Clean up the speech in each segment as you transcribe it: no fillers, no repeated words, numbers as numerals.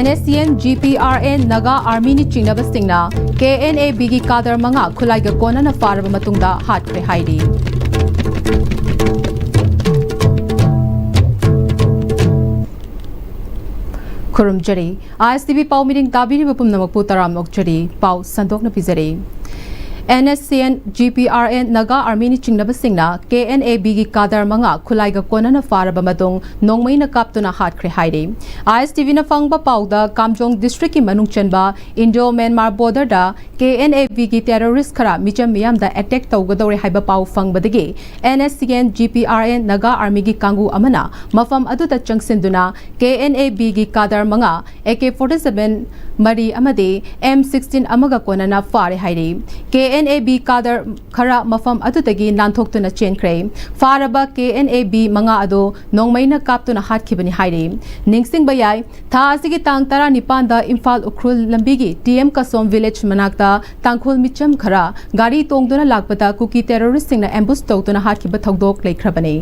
NSCN GPRN Naga Army ni Chingnabasingna KNAB gi kadar manga khulaiga kona na faraba matungda hatkre haidi Kurumjari Am-Istv pau meeting tabiri bapum namakpu taram nokjari pau sandok na pizari NSCN GPRN Naga Army ni Chingnabasingna KNAB gi kadar manga khulaiga kona na faraba matung nongmai na kaptuna hatkre haidi Am-Istv na fangba pauda Kamjong district ki manung chenba Indo Myanmar border da KNAB gi terrorist khara micham miyam da attack tawgadore haiba pau fangbadagi NSCN GPRN Naga Army gi kangu amana mafam adu ta changsinduna KNAB gi kadar manga AK47 mari amade M16 amaga kona na fare haidi KNAB kadar khara mafam adutagi nanthoktu na chenkre faraba KNAB manga ado nongmaina kaptuna hatkibani haire ningsing bayai tha asigi tang 19 da Imphal Ukhrul lambigi TM Kasom village manakta tangkhul micham khara gari tongduna lakpata kuki terrorist singna ambush tawtuna hatkiba thogdok leikhrabani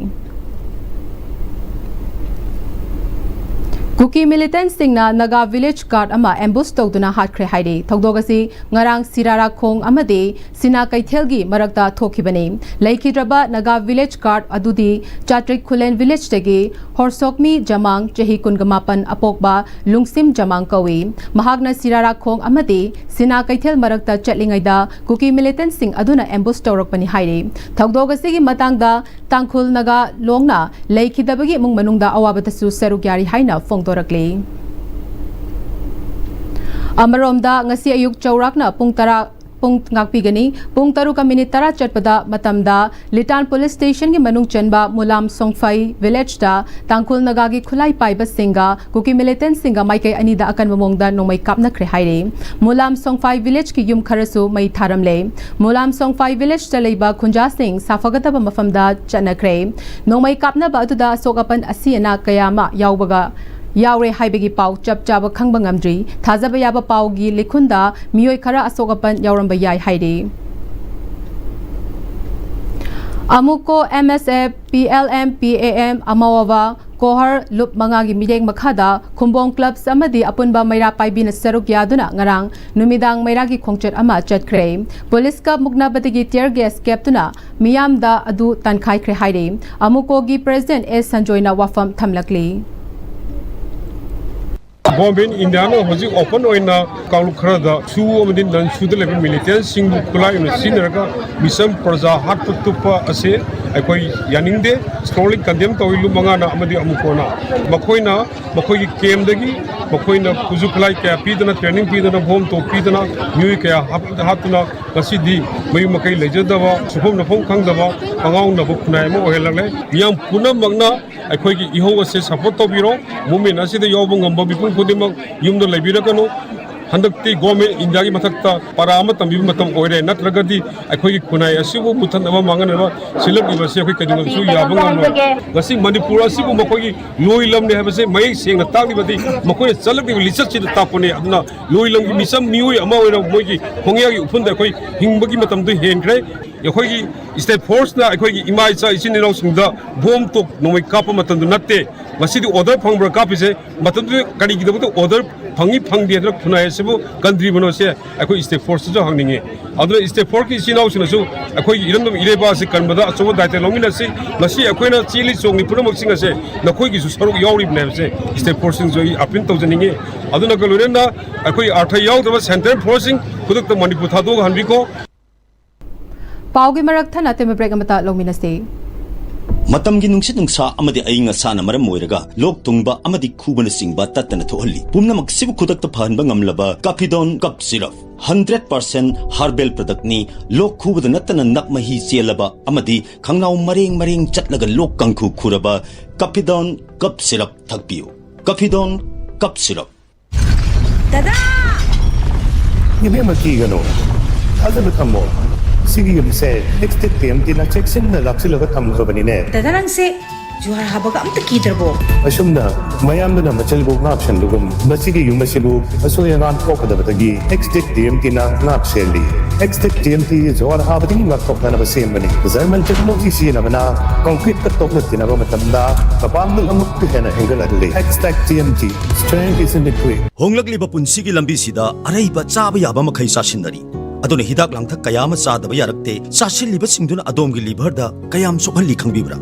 Kuki militant singna Naga village guard ama ambush tawduna hatkre haide thogdogasi ngarang sirara khong amade sina kaithelgi marakta thokibani laikhidraba Naga village guard adudi Chatrik Khulen village tagi Horsokmi Jamang chahi kungamapan apokba lungsim Jamang kawi mahagna sirara khong amade sina kaithel marakta chatlingaida Kuki militant sing aduna ambush tawrakpani haide thogdogasi gi matangda tangkhul Naga longna laikhidabagi mung manungda awabatasu sarugyari haina Dorakli Amaromda ngasi ayuk chaurakna pung ngakpigani pung taruka minute tara chatpada matamda Litan police station gi manung chenba Mulam Songfai village da tangkhul naga gi khulai paiba singa kuki militant singa maikai anida akan mamongda nomai kapna khre haire Mulam Songfai village ki yum kharasu mai tharamle Mulam Songfai village chaleiba khunja sing safagataba mafamda chanakre nomai kapna ba atuda sogapan asiana kayama yawbaga Yaure haibegi pau chap chaba khangba ngamdri thajaba yaba pau gi likhunda miyoi khara asogapan yauramba yai haide Amuko MSF PLM PAM Amawawa Kohar Lup Mangagi Mideng Makhada Kumbong Clubs Amadi Apunba Maira Paibina Saruk Yaduna Ngarang Numidang Mairagi Khongchat Ama Chatkre Police Ka Mugna Batigi Tear Gas Captuna Miyam da Adu Tankhai Kre Haide Amuko gi President S Sanjoyna Wafam Thamlakli Government India no hoji open oina kaulu kharada chu amdin dan chu de level military sing khulai no sinraga misam praja hat putupa ase akoi yaningde strolling kandem toilu manga na amadi amukona makoina makoi kem dagi makoina kuju khulai ka pidana training pidana bom to pidana mui ka hatuna kasidi mai makai lejadawa subom na phong khangdawa pangaung na buknai mo ohelale yam punam magna akoi gi iho ase support to biro movement aside yobung ngamba bipung khudimang yumdo laibiragano handakti government India gi mathakta parama tambi matam oire natragadi akoi gi kunai asibu muthan aba manganaba silak ibase akoi kadung su yabang gasi Manipuri asibu makoi gi loilam ne habase mai seng na tagni badi makoi chalak gi lisat chi tapone aduna loilam gi misam mioi ama oira moi gi khongya gi upunda akoi hingbagi matam du henkre akoi gi state force na akoi gi imai cha isin no singda bom tok nomai kapa matam du natte masidi order phangbra kapise matam du kari gi dabu order phangi phangdi adra khunai asibu country bano se akoi state force jo hangninge adra state force ki sinau sina su akoi gi irandom ireba se kanbada achoba daite longina se nasi akoi na chili chongni puramok singa se nakoi gi su saruk yauri bne se state force jo apin tawjaninge aduna kalurena akoi artha yaw daba center forcing kuduk ta Manipur thado hanbiko Paugi marak thana teme break amata longminase Matamgi nungsit nungsa amadi ayinga sana maram moiraga lok tungba amadi khubana singba tatana thohalli pumna maksibu khudakta phanba ngamlaba Kafidon cup syrup 100% herbal product ni lok khubada natana nakmahi chelaba amadi khangnau mareng chatlaga lok kangkhu khuraba Kafidon cup syrup thakpiu Kafidon cup syrup Dada Yeme makigano Azal thammo Sige yun se, next time din na check sin na laksi lagat ham ko banine. Dadarang se, जुहार हाबगा अमत कीदरबो असुमना मयामदना मचलबो नापशनदुगम मसिगी युमसिबु असोयगान पोकदबदगी एक्सटेक टीएमटी ना नापसेली एक्सटेक टीएमटी जोर हाबदिंग नापतोकना बसेमबनी जर्मन टेक्नोलॉजी सिनबना कंक्रीट कटोकनतिना बमतमदा कपामदुल अमुक हेना हेंगलदली Extech TMT strength is in the quick होंगलक्लिबा पुंसिगी लंबी सिदा अरैबा चाबा याबा मखै सासिनदरी अदुन हिदाक लांथक कयाम चादबा यारक्ते सासिलिबा सिंगदुन अदोमगी लिभरदा कयाम सोखली खंगबिब्रा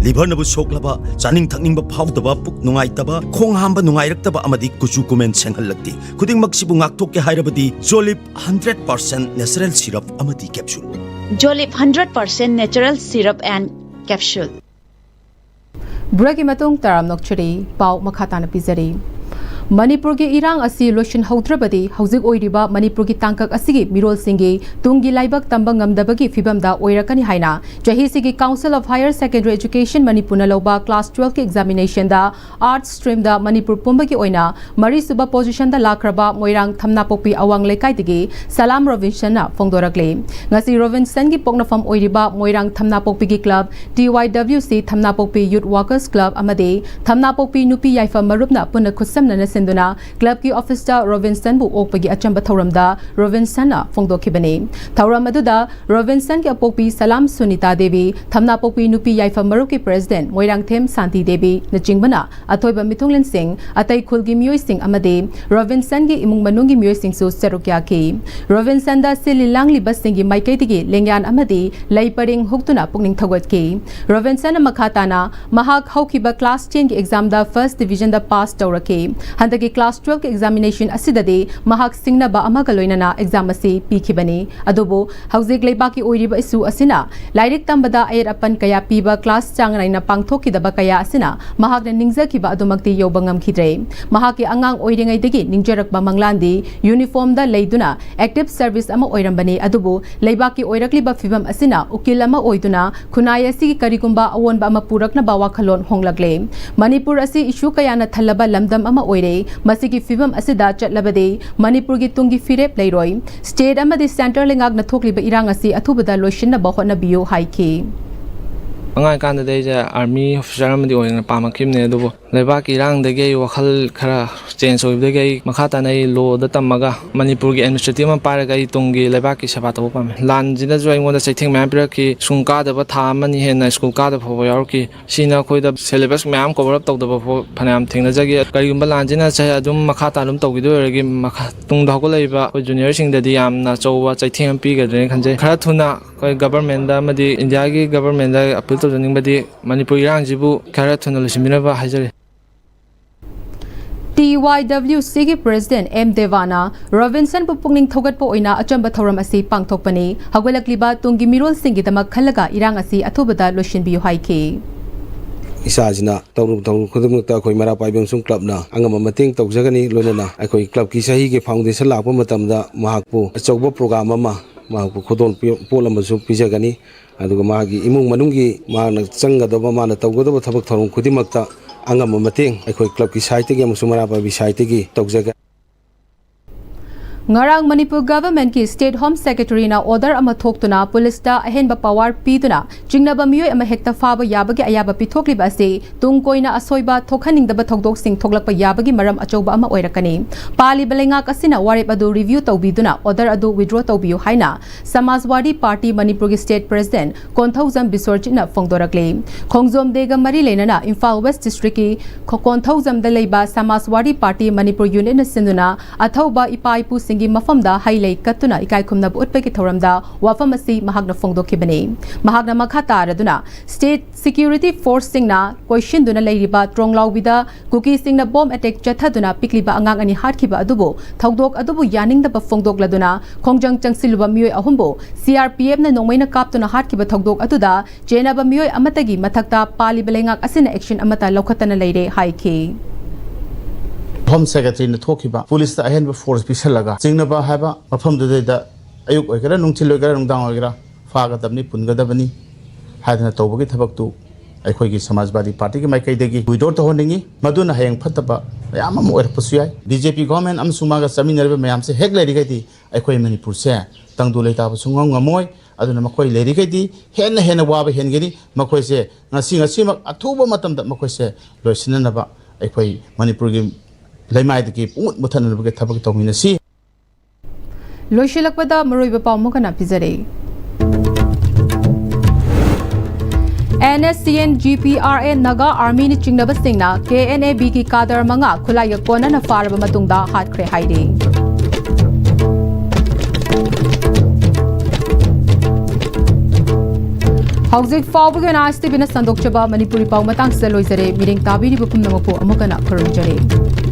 लिभर नबु सोखलबा चानिंग थकनिंग फाउदबा पुक नुंगाइतबा खोंग हांबा नुंगाइरक्तबा अमदी कुचु कुमेन सेंगहलक्ति खुदिंगमक सिबु ngakthokke hairabadi जोलिप 100% नेचुरल सिरप अमदी कैप्सूल जोलिप 100% नेचुरल सिरप एंड कैप्सूल ब्रेक मतुंग ताराम नोकचरी पाव मखाताना पिजरी मणिपुर की इरांग असी लोशन हौद्रबदी हौजिक ओइरिबा मणिपुर की तांकक असिगी मिरोल सिंगी तुंगी लाइबक तंबा ngमदबगी फिबमदा ओइरकनी हाइना चही सिगी Council of Higher Secondary Education Manipur लौबा क्लास 12 के एग्जामिनेशन दा आर्ट स्ट्रीम दा मणिपुर पुंबगी ओइना मरी सुबा पोजीशन दा लाखरबा मोइरांग थमनापोपी अवांग लेकाइदगी सलाम रोविंसन ना फोंदोरकले ngasi रोविंसन की पोकनफम ओइरिबा मोइरांग थमनापोपी की club TYWC Thamnapokpi youth workers club अमदे थमनापोपी नुपी याइफा मरुपना पुन खुसमना सिंधुना क्लब की ऑफिसर रोविंसन बु ओकपगी अचंबा थौरमदा रोविंसन फोंदोखिबने थौरम अदुदा रोविंसन के अपोपी सलाम सुनीता देवी थमनापोपी नुपी याइफा मरु की प्रेसिडेंट मोइरांगथेम शांति देवी नचिंगबना अथोइबा मिथुंगलिन सिंह अतै खुलगी मियोय सिंह अमदे रोविंसन की इमुंग मनुंगी मियोय सिंह सु सरुक्या की रोविंसन दा सिलिलांगली बसिंगी माइकैतिगी लेंग्यान अमदे लैपरिंग हुक्तुना पुकनिंग थगोतकी रोविंसन मखाताना महाक हौखिबा क्लास 10 की एग्जाम दा फर्स्ट डिवीजन दा पास तौरके हंदगी क्लास 12 के एग्जामिनेशन असिददे महाक सिंगनबा अमगा लोइनना एग्जाम असी पीखिबनी अदुबो हौजिक लेबाकी ओइरिबा इसु असिना लाइरिक तंबदा एयर अपन कया पीबा क्लास चांगनाइना पांगथोकिदबा कया असिना महाकने निंगजखिबा अदुमक्ति योबंगम खिद्रे महाके अंगांग ओइरिंगैदगी निंगजरकबा मंगलांदी यूनिफॉर्म दा लेदुना एक्टिव सर्विस अमा ओइरंबनी अदुबो लेबाकी ओइरकलिबा फिबम असिना उकिल अमा ओइदुना खुनाय असिगी करिगुंबा अवोनबा अमा पुरकनबा वाखलोन होंगलगले मणिपुर असी इशू कयाना थल्लबा लमदम अमा ओइरे मसिगी फिबम असिदा चटलबदे मणिपुर की तुंगी फिरेप लेरोय स्टेट अमदि सेंटर लेंगाक नथोकलिबा इरांग असी अथुबदा लोइसिनबा होनबियो हाइकी अंगाई कांदे आर्मी ऑफिसर अमदि ओइना पामखिमने दुबो लेबाकी इरांगदगे वखल खरा चेंज ओइबदगे मखातानै लो द तमगा मणिपुर की एडमिनिस्ट्रेटिव मा पारगा तुंगी लेबाकी सेवा तब पामे लान जिना जो आइंगोदा चैथिंग मैम पिरकी सुंका दबा था मनि हेना स्कूल का द फो यारकी सिना खोइदा सिलेबस मैम कवर अप तौदबा फो फनाम थेंगना जगे करिगुंबा लान जिना चाहे अदुम मखाता लुम तौगिदो रगी मखा तुंग दहको लेबा जूनियर सिंग ददी यामना चौवा चैथिंग पीगदरे खंजे खरा थुना कोई गवर्नमेंट दा मदि इंडिया की गवर्नमेंट दा अपील तौजनिंगबदी मणिपुर इरांगजिबु खरा थुना लसिमिनबा हाइजरे TYWC की प्रेसिडेंट एम देवाना रोविंसन बु पुंगनिंग थौगटपो ओइना अचंबा थौरम असी पांगथोकपनी हगलकलिबा तुंगी मिरोल सिंगी दमक खलगा इरांग असी अथुबदा लोशिनबियो हाइके इसाजना तौरु खुदमुक्ता अखोई मरा पाइबम सुं क्लबना अंगम मतेंग तौजगनी लोनना अखोई क्लब की सही के फाउंडेशन लापो मतमदा महाकपो अचौबो प्रोग्राम अमा महाकपो खुदोन पोलमसु पिजगनी अदुगा मागी इमुंग मनुंगी माना चंगदबा माना तौगदबा थबक थौरम खुदिमक्ता अंगम मतेंग अखोई क्लब की साइट के मरा पाइबी साइट की तौजग ngarang manipur government ki state home secretary na order ama thokutuna police ta ahenba power piduna jingnaba miyoi ama hekta faba yabagi ayaba pithokliba ase tungkoina asoiba thokhaning daba thokdok sing thoklakpa yabagi maram achoba ama oirakani pali balenga kasina warep adu review tawbiduna order adu withdraw tawbiyu haina samajwadi party manipur ki state president konthaujam bisorjina phongdorakle khongjom dega mari lenana imphal west district ki konthaujam da leiba samajwadi party manipur unit na sinduna athauba ipaipu की मफमदा हाईलै कत्तुना इकाई खुमनब उत्पकी थौरमदा वाफम असि महागना फोंदोखिबने महागना मखा तारदुना state security force सिंगना question दुना लेरिबा ट्रोंगलाउबिदा cookie सिंगना bomb attack चथादुना पिकलिबा अंगांग अनि हाटखिबा अदुबो थौदोक अदुबु यानिंगदबा फोंदोकलदुना खोंजंग चंगसिलुबा मियोय अहुमबो CRPF ना नोंमैना कापतुना हाटखिबा थौदोक अदुदा जेनाबा मियोय अमतगी मथक्ता पालिबा लेंगाक असिना action अमता लौखतना लेरे हाइखे home secretary ने थोखिबा पुलिस ता अहेन फोर्स पिसलगा चिंगनबा हाबा मफम दुदैदा अयुक ओइगरा नुंथिल ओइगरा नुंदांग ओइगरा फागदबनी पुनगदबनी हादना तौबगी थबकतु ꯑꯩꯈꯣꯏꯒꯤ ꯁꯃꯥꯖꯋꯥꯗꯤ ꯄꯥꯔꯇꯤꯒꯤ ꯃꯥꯏꯀꯩꯗꯒꯤ ꯋꯤꯗ꯭ꯔꯣ ꯇꯧꯍꯟꯅꯤꯡꯉꯤ ꯃꯗꯨꯅ ꯍꯌꯦꯡ ꯐꯠꯇꯕ ꯃꯌꯥꯝ ꯑꯃ ꯑꯣꯏꯔꯛꯄꯁꯨ ꯌꯥꯏ ꯕꯤꯖꯦꯄꯤ ꯒꯣꯔꯃꯦꯟ ꯑꯃꯁꯨꯡ ꯃꯥꯒ ꯆꯠꯃꯤꯟꯅꯔꯤꯕ ꯃꯌꯥꯝꯁꯦ ꯍꯦꯛ ꯂꯩꯔꯤꯈꯩꯗꯤ ꯑꯩꯈꯣꯏ ꯃꯅꯤꯄꯨꯔꯁꯦ ꯇꯪꯗꯨ ꯂꯩꯇꯥꯕ ꯁꯨꯡꯉꯝ ꯉꯝꯃꯣꯏ ꯑꯗꯨꯅ ꯃꯈꯣꯏ ꯂꯩꯔꯤꯈꯩꯗꯤ ꯍꯦꯟꯅ ꯋꯥꯕ ꯍꯦꯟꯒꯅꯤ ꯃꯈꯣꯏꯁꯦ ꯉꯁꯤꯃꯛ ꯑꯊꯨꯕ ꯃꯇꯝꯗ ꯃꯈꯣꯏꯁꯦ ꯂꯣꯏꯁꯤꯟꯅꯅꯕ ꯑꯩꯈꯣꯏ ꯃꯅꯤꯄꯨꯔꯒꯤ ꯂꯩꯃꯥꯏꯗꯒꯤ ꯄꯨꯡꯃꯨꯠ ꯃꯨꯠꯊꯅꯕꯒꯤ ꯊꯕꯛ ꯇꯧꯃꯤꯟꯅꯁꯤ ꯂꯣꯏꯁꯤꯜꯂꯛꯄꯗ ꯃꯔꯨꯑꯣꯏꯕ ꯄꯥꯎ ꯑꯃꯨꯛꯀꯅ ꯄꯤꯖꯔꯤ NSCN GPRN Naga Army ni chingnabasingna KNAB ki kadar manga khulai kona na faraba matungda hatkre hairi Hauzik fawbugen Am-Istv na sandokchaba Manipuri pau matang sa loisare miring tabiri bupum namapu amukana khurumjare